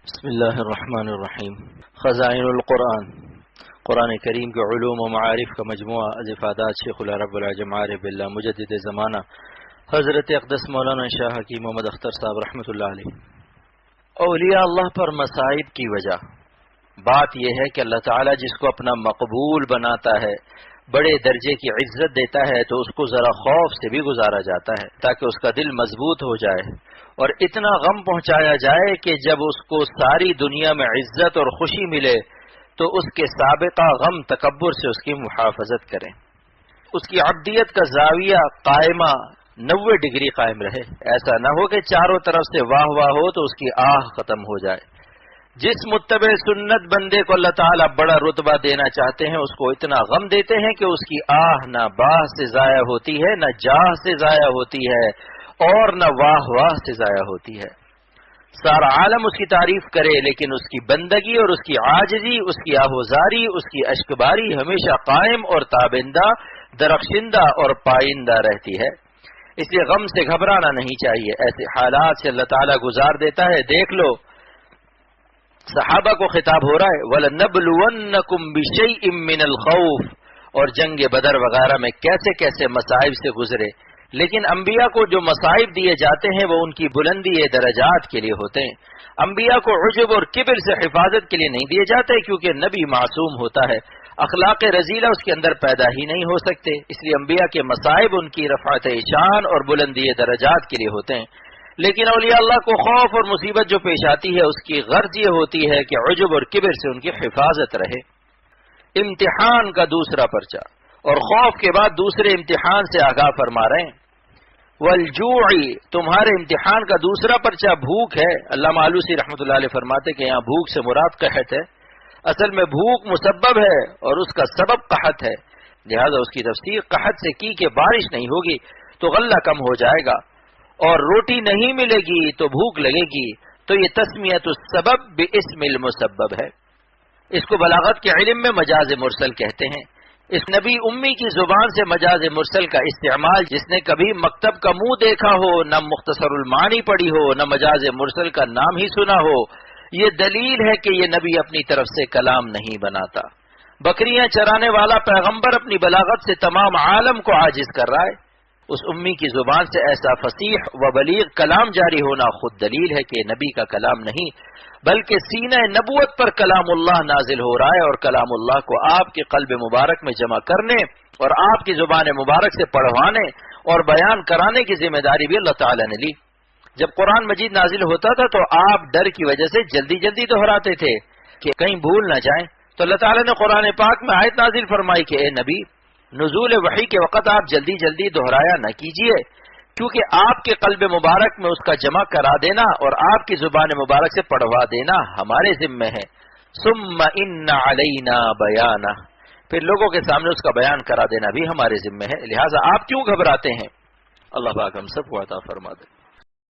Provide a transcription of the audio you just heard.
بسم اللہ الرحمن الرحیم۔ خزائن القرآن، قرآن کریم کے علوم و معارف کا مجموعہ از افادات شیخ اللہ رب العجم عارف باللہ مجدد زمانہ حضرت اقدس مولانا شاہ حکیم محمد اختر صاحب رحمۃ اللہ علیہ۔ اولیاء اللہ پر مصائب کی وجہ بات یہ ہے کہ اللہ تعالیٰ جس کو اپنا مقبول بناتا ہے، بڑے درجے کی عزت دیتا ہے، تو اس کو ذرا خوف سے بھی گزارا جاتا ہے تاکہ اس کا دل مضبوط ہو جائے اور اتنا غم پہنچایا جائے کہ جب اس کو ساری دنیا میں عزت اور خوشی ملے تو اس کے سابقہ غم تکبر سے اس کی محافظت کریں، اس کی عبدیت کا زاویہ قائمہ 90 ڈگری قائم رہے، ایسا نہ ہو کہ چاروں طرف سے واہ واہ ہو تو اس کی آہ ختم ہو جائے۔ جس متبع سنت بندے کو اللہ تعالیٰ بڑا رتبہ دینا چاہتے ہیں، اس کو اتنا غم دیتے ہیں کہ اس کی آہ نہ باہ سے ضائع ہوتی ہے، نہ جاہ سے ضائع ہوتی ہے اور نہ واہ واہ سے ضائع ہوتی ہے۔ سارا عالم اس کی تعریف کرے لیکن اس کی بندگی اور اس کی عاجزی، اس کی آہوزاری، اس کی اشکباری ہمیشہ قائم اور تابندہ، درخشندہ اور پائندہ رہتی ہے۔ اس لیے غم سے گھبرانا نہیں چاہیے، ایسے حالات سے اللہ تعالیٰ گزار دیتا ہے۔ دیکھ لو، صحابہ کو خطاب ہو رہا ہے وَلَنَبْلُوَنَّكُمْ بِشَيْءٍ مِّنَ الْخَوْفِ، اور جنگ بدر وغیرہ میں کیسے کیسے مصائب سے گزرے، لیکن انبیاء کو جو مصائب دیے جاتے ہیں وہ ان کی بلندی درجات کے لیے ہوتے ہیں۔ انبیاء کو عجب اور کبر سے حفاظت کے لیے نہیں دیے جاتے، کیونکہ نبی معصوم ہوتا ہے، اخلاق رذیلہ اس کے اندر پیدا ہی نہیں ہو سکتے، اس لیے انبیاء کے مصائب ان کی رفعت شان اور بلندی درجات کے لیے ہوتے ہیں۔ لیکن اولیاء اللہ کو خوف اور مصیبت جو پیش آتی ہے اس کی غرض یہ ہوتی ہے کہ عجب اور کبر سے ان کی حفاظت رہے۔ امتحان کا دوسرا پرچہ، اور خوف کے بعد دوسرے امتحان سے آگاہ فرما رہے ہیں والجوع، تمہارے امتحان کا دوسرا پرچہ بھوک ہے۔ علامہ آلوسی رحمۃ اللہ علیہ فرماتے کہ یہاں بھوک سے مراد قحط ہے، اصل میں بھوک مسبب ہے اور اس کا سبب قحط ہے، لہذا اس کی تفسیر قحط سے کی کہ بارش نہیں ہوگی تو غلہ کم ہو جائے گا اور روٹی نہیں ملے گی تو بھوک لگے گی، تو یہ تسمیت السبب باسم المسبب ہے۔ اس کو بلاغت کے علم میں مجاز مرسل کہتے ہیں۔ اس نبی امی کی زبان سے مجاز مرسل کا استعمال، جس نے کبھی مکتب کا منہ دیکھا ہو، نہ مختصر المعانی پڑھی ہو، نہ مجاز مرسل کا نام ہی سنا ہو، یہ دلیل ہے کہ یہ نبی اپنی طرف سے کلام نہیں بناتا۔ بکریاں چرانے والا پیغمبر اپنی بلاغت سے تمام عالم کو عاجز کر رہا ہے، اس امی کی زبان سے ایسا فصیح و بلیغ کلام جاری ہونا خود دلیل ہے کہ نبی کا کلام نہیں بلکہ سینہ نبوت پر کلام اللہ نازل ہو رہا ہے، اور کلام اللہ کو آپ کے قلب مبارک میں جمع کرنے اور آپ کی زبان مبارک سے پڑھوانے اور بیان کرانے کی ذمہ داری بھی اللہ تعالی نے لی۔ جب قرآن مجید نازل ہوتا تھا تو آپ ڈر کی وجہ سے جلدی جلدی دہراتے تھے کہ کہیں بھول نہ جائیں، تو اللہ تعالیٰ نے قرآن پاک میں آیت نازل فرمائی کہ اے نبی، نزول وحی کے وقت آپ جلدی جلدی دہرایا نہ کیجیے، کیونکہ آپ کے قلب مبارک میں اس کا جمع کرا دینا اور آپ کی زبان مبارک سے پڑھوا دینا ہمارے ذمہ ہے۔ ثم ان علینا بیانہ، پھر لوگوں کے سامنے اس کا بیان کرا دینا بھی ہمارے ذمہ ہے، لہٰذا آپ کیوں گھبراتے ہیں؟ اللہ پاک ہم سب کو عطا فرما دے۔